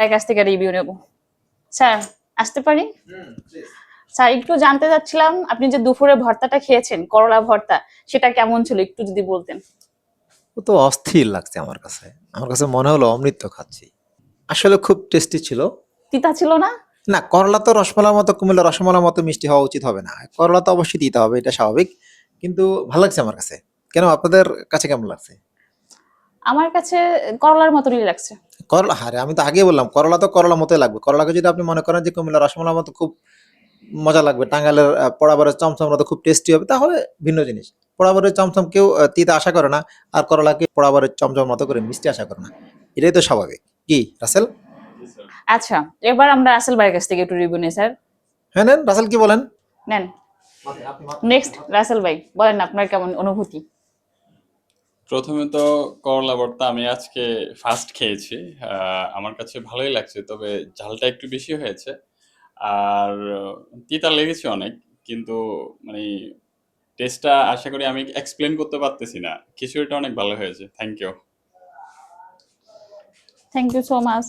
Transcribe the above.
ভাইয়ের কাছ থেকে রিভিউ নেব। স্যার আসতে পারি? স্যার একটু জানতে চাচ্ছিলাম আপনি যে দুপুরে ভর্তাটা খেয়েছেন, করলা ভর্তা, সেটা কেমন ছিল একটু যদি বলতেন। ও তো অস্থির লাগছে আমার কাছে। আমার কাছে মনে হলো অমৃত খাচ্ছি। আসলে খুব টেস্টি ছিল। তিতা ছিল না? না, করলা তো রসমালাইর মতো, কুমিল্লার রসমালাইর মতো মিষ্টি হওয়া উচিত হবে না। করলা তো অবশ্যই দিতে হবে, এটা স্বাভাবিক। কিন্তু ভালো লাগছে আমার কাছে। কেন আপনাদের কাছে কেমন লাগছে? আমার কাছে করলার মতনই লাগছে। করলা, আরে আমি তো আগেই বললাম করলা তো করলার মতোই লাগবে। করলাকে যদি আপনি মনে করেন যে কুমিল্লার রসমালাইর মতো খুব মজা লাগবে, টাঙ্গাইলের পোড়াবাড়ির চমচম মতো খুব টেস্টি হবে, তাহলে ভিন্ন জিনিস। পোড়াবাড়ির চমচম কেউ তিতা আশা করে না, আর করলাকে পোড়াবাড়ির চমচম মতো করে মিষ্টি আশা করে না। এটাই তো স্বাভাবিক। কি রাসেল? আচ্ছা, এবার আমরা রাসেল ভাইয়ের কাছ থেকে একটু রিভিউ নিই স্যার। হ্যাঁ নেন, রাসেল কি বলেন? নেন, নেক্সট রাসেল ভাই বলেন আপনার কেমন অনুভূতি। প্রথমে তো করলা ভর্তা আমি আজকে ফার্স্ট খেয়েছি। আমার কাছে ভালোই লাগছে, তবে ঝালটা একটু বেশি হয়েছে। আর তিতা লেগেছে অনেক, কিন্তু মানে টেস্টটা আশা করি আমি এক্সপ্লেন করতে পারতেছি না। খিচুড়িটা অনেক ভালো হয়েছে। Thank you. Thank you so much.